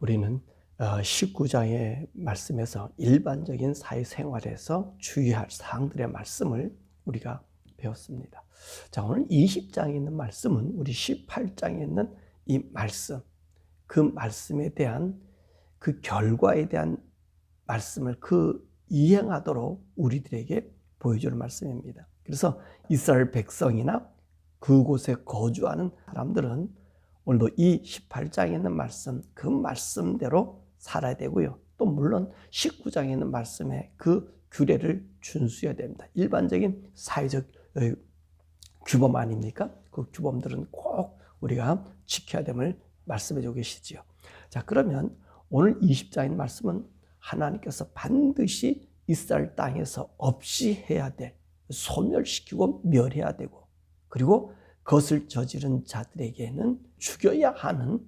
우리는 19장의 말씀에서 일반적인 사회생활에서 주의할 사항들의 말씀을 우리가 배웠습니다. 자, 오늘 20장에 있는 말씀은 우리 18장에 있는 이 말씀, 그 말씀에 대한 그 결과에 대한 말씀을 이행하도록 우리들에게 보여주는 말씀입니다. 그래서 이스라엘 백성이나 그곳에 거주하는 사람들은 오늘도 이 18장에 있는 말씀, 그 말씀대로 살아야 되고요. 또 물론 19장에 있는 말씀의 그 규례를 준수해야 됩니다. 일반적인 사회적 규범 아닙니까? 그 규범들은 꼭 우리가 지켜야 됨을 말씀해 주고 계시지요. 자, 그러면 오늘 20장의 말씀은 하나님께서 반드시 이스라엘 땅에서 없이 해야 될, 소멸시키고 멸해야 되고, 그리고 그것을 저지른 자들에게는 죽여야 하는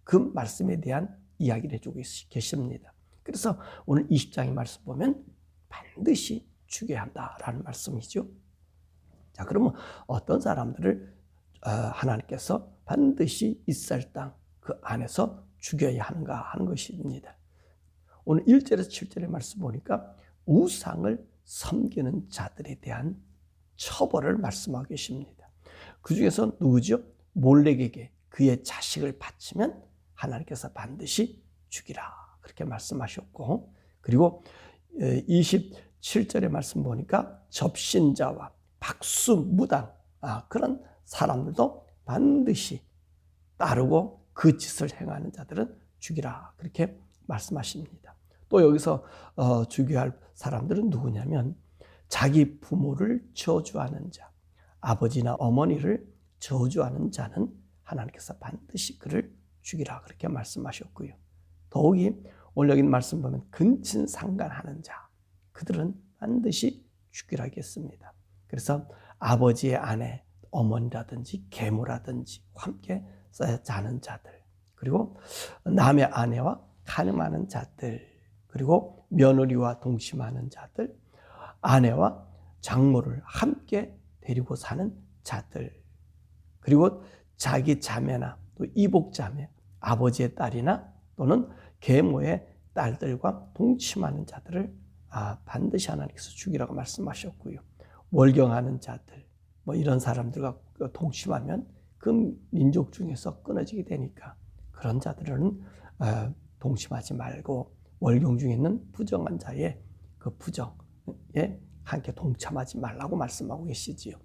그 말씀에 대한 이야기를 해주고 계십니다. 그래서 오늘 20장의 말씀 보면 반드시 죽여야 한다라는 말씀이죠. 자, 그러면 어떤 사람들을 하나님께서 반드시 이스라엘 땅 그 안에서 죽여야 하는가 하는 것입니다. 오늘 1절에서 7절의 말씀 보니까 우상을 섬기는 자들에 대한 처벌을 말씀하고 계십니다. 그 중에서 누구죠? 몰렉에게 그의 자식을 바치면 하나님께서 반드시 죽이라 그렇게 말씀하셨고, 그리고 27절의 말씀 보니까 접신자와 박수무당 그런 사람들도 반드시 따르고 그 짓을 행하는 자들은 죽이라 그렇게 말씀하십니다. 또 여기서 죽여야 할 사람들은 누구냐면 자기 부모를 저주하는 자, 아버지나 어머니를 저주하는 자는 하나님께서 반드시 그를 죽이라 그렇게 말씀하셨고요. 더욱이 오늘 여기 말씀 보면 근친상간하는 자, 그들은 반드시 죽이라 하겠습니다. 그래서 아버지의 아내, 어머니라든지 계모라든지 함께 자는 자들, 그리고 남의 아내와 간음하는 자들, 그리고 며느리와 동침하는 자들, 아내와 장모를 함께 데리고 사는 자들, 그리고 자기 자매나 또 이복자매, 아버지의 딸이나 또는 계모의 딸들과 동침하는 자들을 반드시 하나님께서 죽이라고 말씀하셨고요. 월경하는 자들, 이런 사람들과 동침하면 그 민족 중에서 끊어지게 되니까 그런 자들은 동침하지 말고 월경 중에 있는 부정한 자의 그 부정에 함께 동참하지 말라고 말씀하고 계시지요.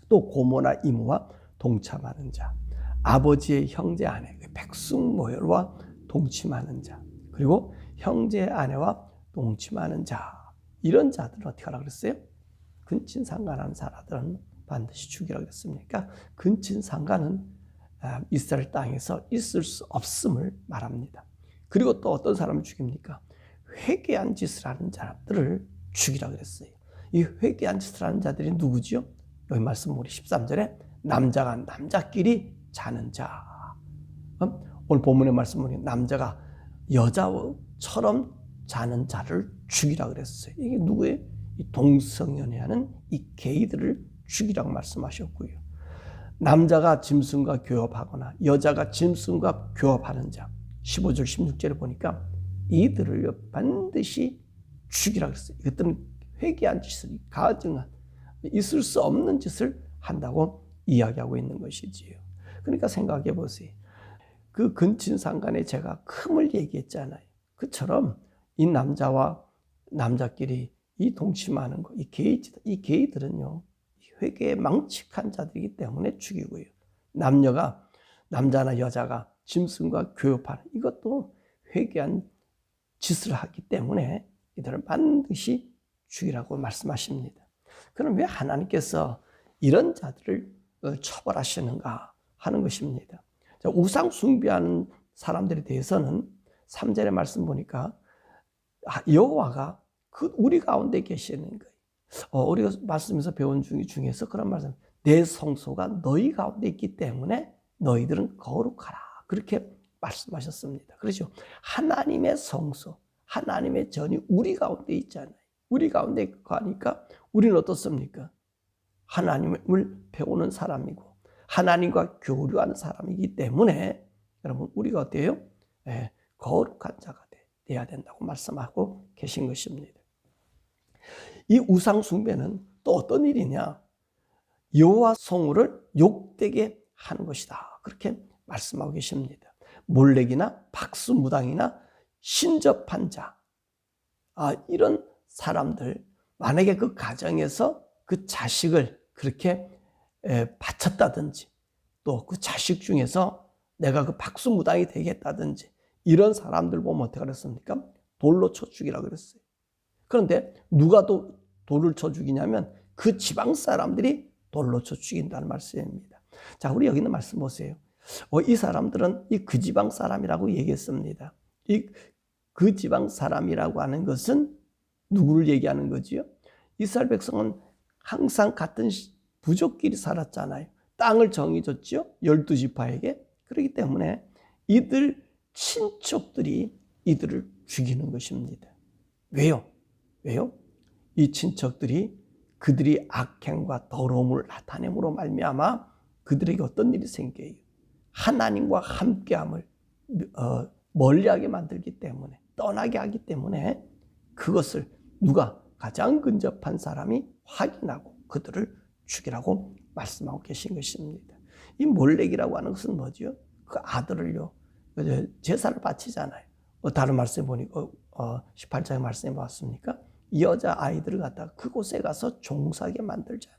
또 고모나 이모와 동참하는 자, 아버지의 형제 아내, 백숙모열과 동침하는 자, 그리고 형제의 아내와 동침하는 자, 이런 자들은 어떻게 하라고 그랬어요? 근친상간하는 사람들은 반드시 죽이라고 했습니까? 근친상간은 이스라엘 땅에서 있을 수 없음을 말합니다. 그리고 또 어떤 사람을 죽입니까? 회개한 짓을 하는 자들을 죽이라고 그랬어요. 이 회개한 짓을 하는 자들이 누구죠? 여기 말씀 우리 13절에 남자가 남자끼리 자는 자. 오늘 본문의 말씀 보면 남자가 여자처럼 자는 자를 죽이라고 그랬어요. 이게 누구예요? 이 동성연애하는 이 게이들을 죽이라고 말씀하셨고요. 남자가 짐승과 교합하거나 여자가 짐승과 교합하는 자, 15절 16절에 보니까 이들을 반드시 죽이라고 했어요. 이것들은 회개한 짓을, 가증한, 있을 수 없는 짓을 한다고 이야기하고 있는 것이지요. 그러니까 생각해 보세요. 그 근친상간에 제가 큼을 얘기했잖아요. 그처럼 이 남자와 남자끼리 이 동침하는 거, 이 게이들은요, 회개에 망측한 자들이기 때문에 죽이고요. 남자나 여자가 짐승과 교합하는 이것도 회개한 짓을 하기 때문에 이들은 반드시 죽이라고 말씀하십니다. 그럼 왜 하나님께서 이런 자들을 처벌하시는가 하는 것입니다. 우상 숭배하는 사람들에 대해서는 3절의 말씀 보니까 여호와가 우리 가운데 계시는 거예요. 우리가 말씀에서 배운 중에서 그런 말씀, 내 성소가 너희 가운데 있기 때문에 너희들은 거룩하라 그렇게 말씀하셨습니다. 그렇죠? 하나님의 성소, 하나님의 전이 우리 가운데 있잖아요. 우리 가운데 있고 하니까 우리는 어떻습니까? 하나님을 배우는 사람이고 하나님과 교류하는 사람이기 때문에 여러분 우리가 어때요? 거룩한 자가 돼야 된다고 말씀하고 계신 것입니다. 이 우상 숭배는 또 어떤 일이냐? 여호와 성물을 욕되게 하는 것이다. 그렇게 말씀하고 계십니다. 몰렉이나 박수무당이나 신접한 자, 이런 사람들, 만약에 그 가정에서 그 자식을 그렇게 바쳤다든지, 또 그 자식 중에서 내가 그 박수무당이 되겠다든지, 이런 사람들 보면 어떻게 그랬습니까? 돌로 쳐 죽이라고 그랬어요. 그런데 누가 돌을 쳐 죽이냐면 그 지방 사람들이 돌로 쳐 죽인다는 말씀입니다. 자, 우리 여기 있는 말씀 보세요. 이 사람들은 이 그 지방 사람이라고 얘기했습니다. 이 그 지방 사람이라고 하는 것은 누구를 얘기하는 거지요? 이스라엘 백성은 항상 같은 부족끼리 살았잖아요. 땅을 정해줬죠. 12지파에게. 그렇기 때문에 이들 친척들이 이들을 죽이는 것입니다. 왜요? 이 친척들이 그들이 악행과 더러움을 나타냄으로 말미암아 그들에게 어떤 일이 생겨요? 하나님과 함께함을 멀리하게 만들기 때문에, 떠나게 하기 때문에 그것을 누가 가장 근접한 사람이 확인하고 그들을 죽이라고 말씀하고 계신 것입니다. 이 몰렉이라고 하는 것은 뭐죠? 그 아들을요, 제사를 바치잖아요. 다른 말씀에 보니까 18장의 말씀에 봤습니까? 이 여자 아이들을 갖다가 그곳에 가서 종사하게 만들잖아요.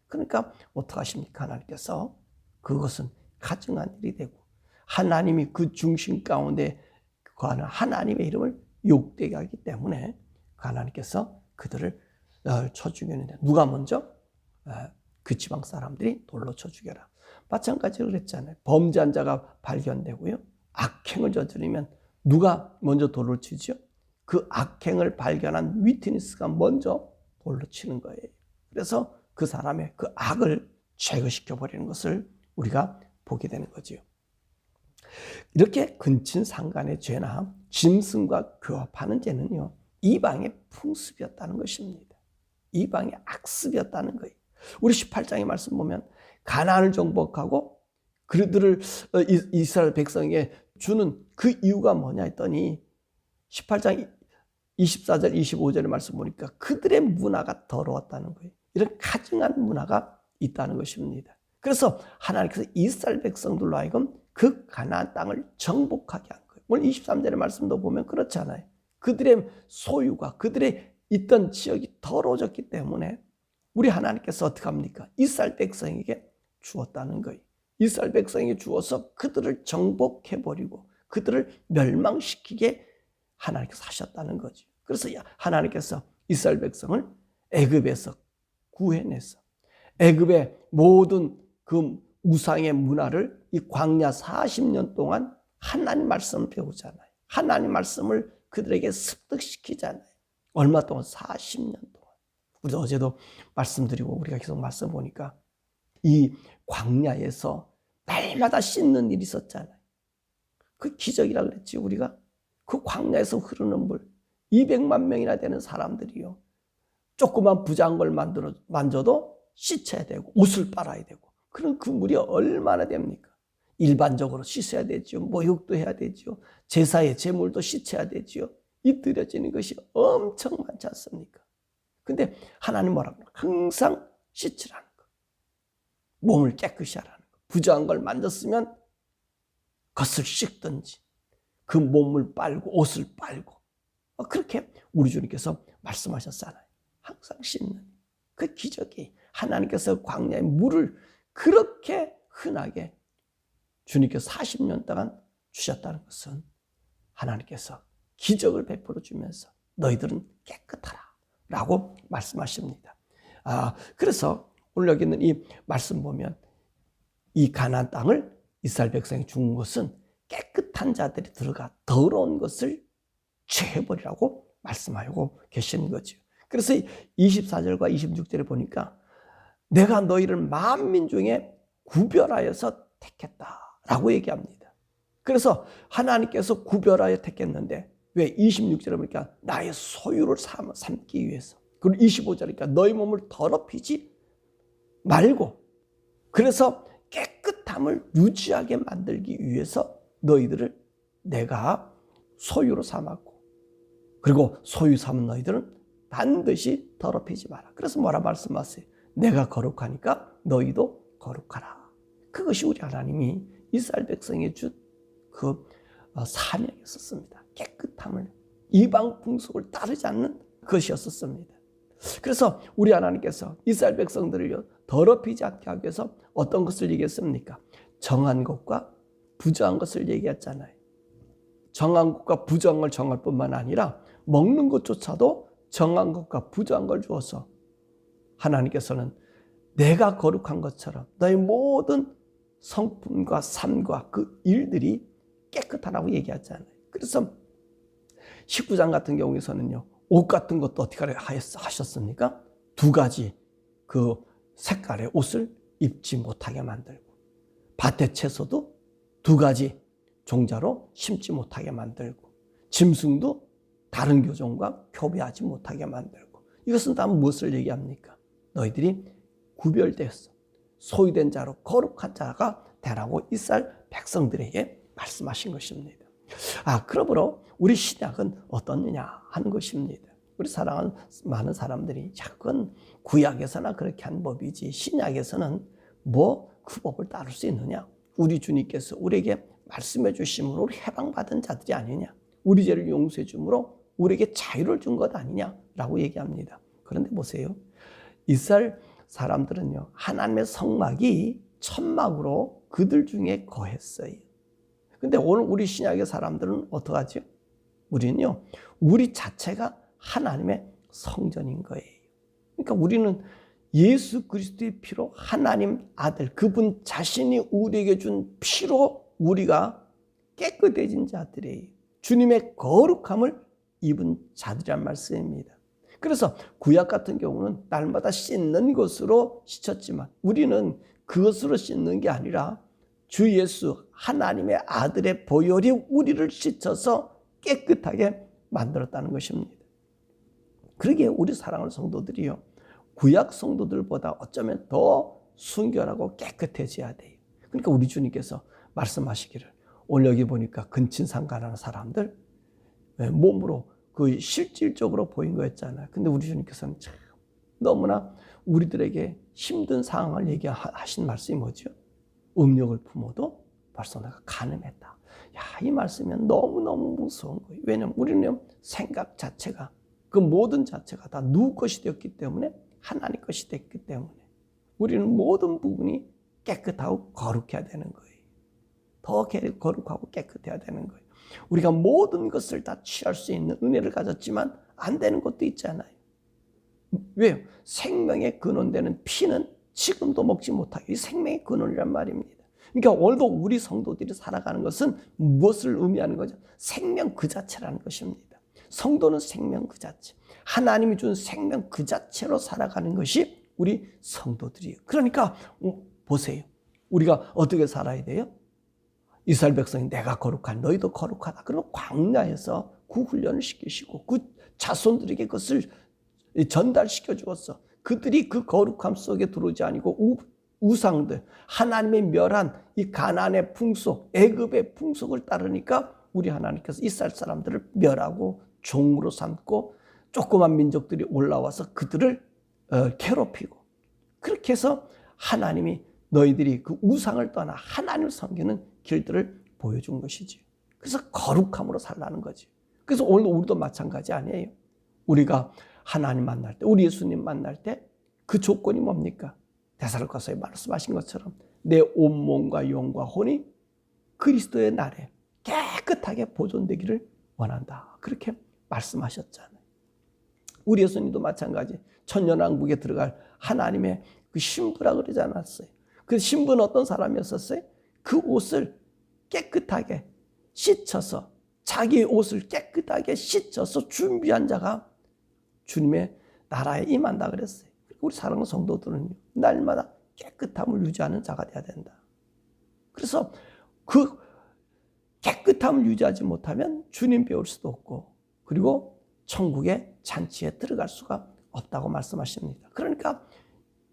그러니까 어떡하십니까? 하나님께서 그것은 가증한 일이 되고 하나님이 그 중심 가운데 거하는 하나님의 이름을 욕되게 하기 때문에 하나님께서 그들을 쳐 죽였는데 누가 먼저? 그 지방 사람들이 돌로 쳐 죽여라. 마찬가지로 그랬잖아요. 범죄한 자가 발견되고요. 악행을 저지르면 누가 먼저 돌을 치죠? 그 악행을 발견한 위트니스가 먼저 돌로 치는 거예요. 그래서 그 사람의 그 악을 제거시켜버리는 것을 우리가 보게 되는 거지요. 이렇게 근친상간의 죄나 짐승과 교합하는 죄는요, 이방의 풍습이었다는 것입니다. 이방의 악습이었다는 거예요. 우리 18장의 말씀 보면 가나안을 정복하고 그들을 이스라엘 백성에게 주는 그 이유가 뭐냐 했더니 18장 24절 25절의 말씀 보니까 그들의 문화가 더러웠다는 거예요. 이런 가증한 문화가 있다는 것입니다. 그래서 하나님께서 이스라엘 백성들로 하여금 그 가나안 땅을 정복하게 한 거예요. 오늘 23절의 말씀도 보면 그렇잖아요. 그들의 소유가 그들의 있던 지역이 더러워졌기 때문에 우리 하나님께서 어떻게 합니까? 이스라엘 백성에게 주었다는 거예요. 이스라엘 백성에게 주어서 그들을 정복해버리고 그들을 멸망시키게 하나님께서 하셨다는 거죠. 그래서 하나님께서 이스라엘 백성을 애굽에서 구해내서 애굽의 모든 그 우상의 문화를 이 광야 40년 동안 하나님 말씀을 배우잖아요. 하나님 말씀을 그들에게 습득시키잖아요. 얼마 동안? 40년 동안. 우리 어제도 말씀드리고 우리가 계속 말씀 보니까 이 광야에서 날마다 씻는 일이 있었잖아요. 그 기적이라고 그랬지 우리가. 그 광야에서 흐르는 물 200만 명이나 되는 사람들이요. 조그만 부자한 걸 만져도 씻어야 되고 옷을 빨아야 되고 그럼 그 물이 얼마나 됩니까? 일반적으로 씻어야 되죠. 목욕도 해야 되죠. 제사의 제물도 씻어야 되죠. 이 드려지는 것이 엄청 많지 않습니까? 근데 하나님 뭐라고? 항상 씻으라는 거. 몸을 깨끗이 하라는 거. 부정한 걸 만졌으면 겉을 씻든지 그 몸을 빨고 옷을 빨고 그렇게 우리 주님께서 말씀하셨잖아요. 항상 씻는 그 기적이 하나님께서 광야의 물을 그렇게 흔하게 주님께서 40년 동안 주셨다는 것은 하나님께서 기적을 베풀어 주면서 너희들은 깨끗하라 라고 말씀하십니다. 그래서 오늘 여기 있는 이 말씀 보면 이 가나안 땅을 이스라엘 백성이 준 것은 깨끗한 자들이 들어가 더러운 것을 제해버리라고 말씀하고 계시는 거죠. 그래서 24절과 26절에 보니까 내가 너희를 만민 중에 구별하여서 택했다라고 얘기합니다. 그래서 하나님께서 구별하여 택했는데 왜 26절에 보니까 나의 소유를 삼기 위해서 그리고 25절이니까 너희 몸을 더럽히지 말고 그래서 깨끗함을 유지하게 만들기 위해서 너희들을 내가 소유로 삼았고, 그리고 소유 삼은 너희들은 반드시 더럽히지 마라. 그래서 뭐라 말씀하세요? 내가 거룩하니까 너희도 거룩하라. 그것이 우리 하나님이 이스라엘 백성에 준 그 사명이었습니다. 깨끗함을, 이방 풍속을 따르지 않는 것이었습니다. 그래서 우리 하나님께서 이스라엘 백성들을 더럽히지 않게 하기 위해서 어떤 것을 얘기했습니까? 정한 것과 부정한 것을 얘기했잖아요. 정한 것과 부정한 걸 정할 뿐만 아니라 먹는 것조차도 정한 것과 부정한 걸 주어서 하나님께서는 내가 거룩한 것처럼 너의 모든 성품과 삶과 그 일들이 깨끗하라고 얘기하잖아요. 그래서 19장 같은 경우에서는요, 옷 같은 것도 어떻게 하셨습니까? 두 가지 그 색깔의 옷을 입지 못하게 만들고, 밭의 채소도 두 가지 종자로 심지 못하게 만들고, 짐승도 다른 교종과 교배하지 못하게 만들고. 이것은 다 무엇을 얘기합니까? 너희들이 구별되었어, 소유된 자로 거룩한 자가 되라고 이스라엘 백성들에게 말씀하신 것입니다. 그러므로 우리 신약은 어떻느냐 하는 것입니다. 우리 사랑하는 많은 사람들이 자꾸 구약에서나 그렇게 한 법이지 신약에서는 뭐 그 법을 따를 수 있느냐? 우리 주님께서 우리에게 말씀해 주심으로 우리 해방받은 자들이 아니냐? 우리 죄를 용서해 줌으로 우리에게 자유를 준 것 아니냐라고 얘기합니다. 그런데 보세요. 이스라엘 사람들은요, 하나님의 성막이 천막으로 그들 중에 거했어요. 근데 오늘 우리 신약의 사람들은 어떡하죠? 우리는요, 우리 자체가 하나님의 성전인 거예요. 그러니까 우리는 예수 그리스도의 피로 하나님 아들, 그분 자신이 우리에게 준 피로 우리가 깨끗해진 자들이에요. 주님의 거룩함을 입은 자들이란 말씀입니다. 그래서 구약 같은 경우는 날마다 씻는 것으로 씻었지만 우리는 그것으로 씻는 게 아니라 주 예수 하나님의 아들의 보혈이 우리를 씻어서 깨끗하게 만들었다는 것입니다. 그러기에 우리 사랑하는 성도들이요, 구약 성도들보다 어쩌면 더 순결하고 깨끗해져야 돼요. 그러니까 우리 주님께서 말씀하시기를, 오늘 여기 보니까 근친상간하는 사람들 몸으로 그 실질적으로 보인 거였잖아요. 근데 우리 주님께서는 참 너무나 우리들에게 힘든 상황을 얘기하신 말씀이 뭐죠? 음욕을 품어도 벌써 내가 가늠했다. 이 말씀이 너무너무 무서운 거예요. 왜냐하면 우리는 생각 자체가, 그 모든 자체가 다 누구 것이 되었기 때문에, 하나님 것이 됐기 때문에 우리는 모든 부분이 깨끗하고 거룩해야 되는 거예요. 더 거룩하고 깨끗해야 되는 거예요. 우리가 모든 것을 다 취할 수 있는 은혜를 가졌지만 안 되는 것도 있잖아요. 왜요? 생명의 근원되는 피는 지금도 먹지 못하게, 이 생명의 근원이란 말입니다. 그러니까 오늘도 우리 성도들이 살아가는 것은 무엇을 의미하는 거죠? 생명 그 자체라는 것입니다. 성도는 생명 그 자체, 하나님이 준 생명 그 자체로 살아가는 것이 우리 성도들이에요. 그러니까 보세요. 우리가 어떻게 살아야 돼요? 이스라엘 백성이 내가 거룩한 너희도 거룩하다. 그러면 광야에서 그 훈련을 시키시고 그 자손들에게 그것을 전달시켜 주었어. 그들이 그 거룩함 속에 들어오지 아니고 우상들, 하나님의 멸한 이 가나안의 풍속, 애굽의 풍속을 따르니까 우리 하나님께서 이스라엘 사람들을 멸하고 종으로 삼고 조그만 민족들이 올라와서 그들을 괴롭히고, 그렇게 해서 하나님이 너희들이 그 우상을 떠나 하나님을 섬기는 길들을 보여준 것이지. 그래서 거룩함으로 살라는 거지. 그래서 오늘 우리도 마찬가지 아니에요. 우리가 하나님 만날 때, 우리 예수님 만날 때 그 조건이 뭡니까? 데살로니가서에 말씀하신 것처럼 내 온몸과 영과 혼이 그리스도의 날에 깨끗하게 보존되기를 원한다. 그렇게 말씀하셨잖아요. 우리 예수님도 마찬가지. 천년왕국에 들어갈 하나님의 그 신부라 그러지 않았어요. 그 신부는 어떤 사람이었었어요? 그 옷을 깨끗하게 씻어서, 자기 옷을 깨끗하게 씻어서 준비한 자가 주님의 나라에 임한다 그랬어요. 우리 사랑하는 성도들은 날마다 깨끗함을 유지하는 자가 되어야 된다. 그래서 그 깨끗함을 유지하지 못하면 주님 배울 수도 없고, 그리고 천국의 잔치에 들어갈 수가 없다고 말씀하십니다. 그러니까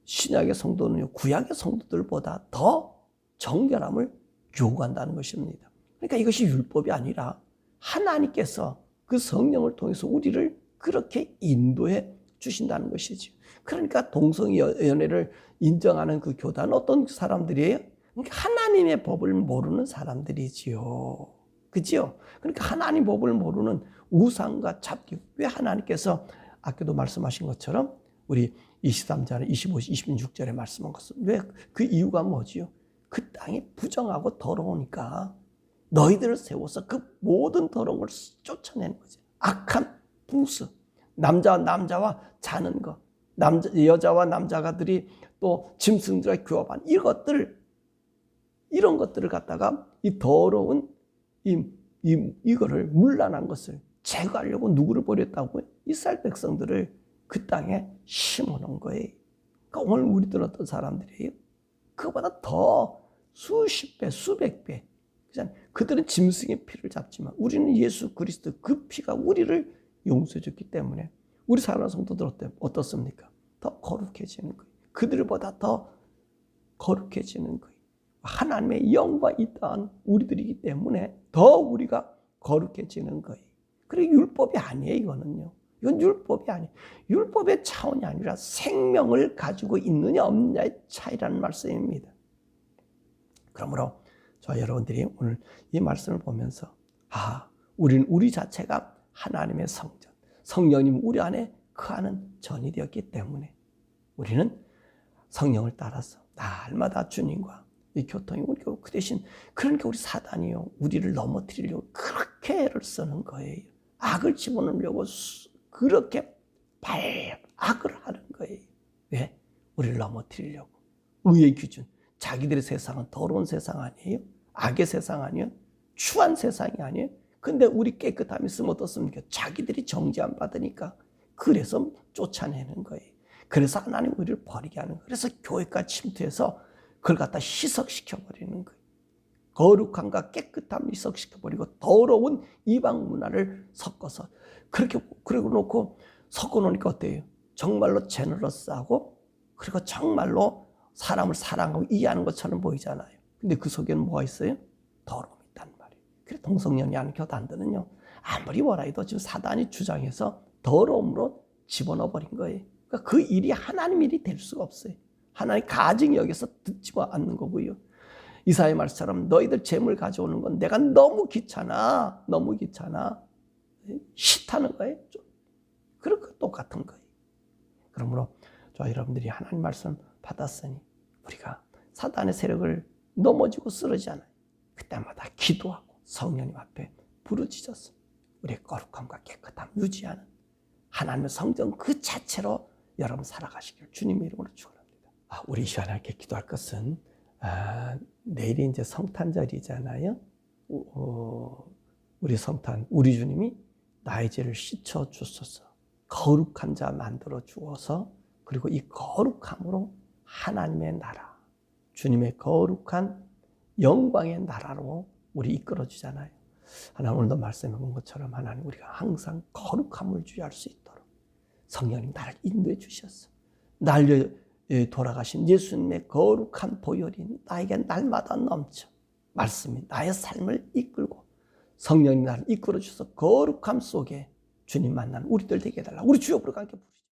신약의 성도는요, 구약의 성도들보다 더 정결함을 요구한다는 것입니다. 그러니까 이것이 율법이 아니라 하나님께서 그 성령을 통해서 우리를 그렇게 인도해 주신다는 것이죠. 그러니까 동성연애를 인정하는 그 교단은 어떤 사람들이에요? 그러니까 하나님의 법을 모르는 사람들이지요. 그죠? 그러니까 하나님 법을 모르는 우상과 잡기. 왜 하나님께서 아까도 말씀하신 것처럼 우리 23절, 25, 26절에 말씀한 것은 왜 그 이유가 뭐지요? 그 땅이 부정하고 더러우니까 너희들을 세워서 그 모든 더러운 걸 쫓아내는 거지. 악한 풍수, 남자와 자는 것, 여자와 남자가들이 또 짐승들과 교합한 이런 것들을 갖다가 이 더러운 이거를 문란한 것을 제거하려고 누구를 버렸다고요? 이스라엘 백성들을 그 땅에 심어놓은 거예요. 그러니까 오늘 우리들은 어떤 사람들이에요? 그거보다 더 수십 배, 수백 배. 그들은 짐승의 피를 잡지만 우리는 예수 그리스도 그 피가 우리를 용서해 줬기 때문에 우리 사랑하는 성도들 어떻습니까? 더 거룩해지는 거예요. 그들보다 더 거룩해지는 거예요. 하나님의 영광이 있던 우리들이기 때문에 더 우리가 거룩해지는 거예요. 그리고 율법이 아니에요, 이거는요. 이건 율법이 아니에요. 율법의 차원이 아니라 생명을 가지고 있느냐 없느냐의 차이라는 말씀입니다. 그러므로 저 여러분들이 오늘 이 말씀을 보면서 우리는 우리 자체가 하나님의 성전, 성령님 우리 안에 거하는 전이 되었기 때문에 우리는 성령을 따라서 날마다 주님과 이 교통이 우리가 그 대신 그러니까 우리 사단이요 우리를 넘어뜨리려고 그렇게 애를 쓰는 거예요. 악을 집어넣으려고 그렇게 악을 하는 거예요. 왜? 우리를 넘어뜨리려고. 의의 기준. 자기들의 세상은 더러운 세상 아니에요? 악의 세상 아니에요? 추한 세상이 아니에요? 근데 우리 깨끗함이 있으면 어떻습니까? 자기들이 정죄 안 받으니까 그래서 쫓아내는 거예요. 그래서 하나님 우리를 버리게 하는 거예요. 그래서 교회까지 침투해서 그걸 갖다 희석시켜버리는 거예요. 거룩함과 깨끗함을 희석시켜버리고 더러운 이방 문화를 섞어서 그러고 놓고 섞어놓으니까 어때요? 정말로 제너러스하고 그리고 정말로 사람을 사랑하고 이해하는 것처럼 보이잖아요. 근데 그 속에는 뭐가 있어요? 더러움이 있단 말이에요. 그래서 동성연애하는 교단들은요. 아무리 뭐라 해도 지금 사단이 주장해서 더러움으로 집어넣어버린 거예요. 그러니까 그 일이 하나님 일이 될 수가 없어요. 하나님 가증히 여기서 듣지 않는 거고요. 이사야 말씀처럼 너희들 재물 가져오는 건 내가 너무 귀찮아. 싫다는 거예요. 그렇고 똑같은 거예요. 그러므로 저 여러분들이 하나님 말씀 받았으니 우리가 사단의 세력을 넘어지고 쓰러지지 않아요. 그때마다 기도하고 성령님 앞에 부르짖어서 우리의 거룩함과 깨끗함 유지하는 하나님의 성전 그 자체로 여러분 살아가시길 주님의 이름으로 축원합니다. 우리 이 시간에 이렇게 기도할 것은 내일이 이제 성탄절이잖아요. 우리 성탄, 우리 주님이 나의 죄를 씻어 주소서. 거룩한 자 만들어 주어서 그리고 이 거룩함으로 하나님의 나라, 주님의 거룩한 영광의 나라로 우리 이끌어 주잖아요. 하나님 오늘도 말씀해 본 것처럼 하나님 우리가 항상 거룩함을 주의할 수 있도록 성령님 나를 인도해 주셨어. 날려 돌아가신 예수님의 거룩한 보혈이 나에게 날마다 넘쳐 말씀이 나의 삶을 이끌고 성령님 나를 이끌어 주셔서 거룩함 속에 주님 만나는 우리들 되게 해달라. 우리 주여 부르고 함께 부르시죠.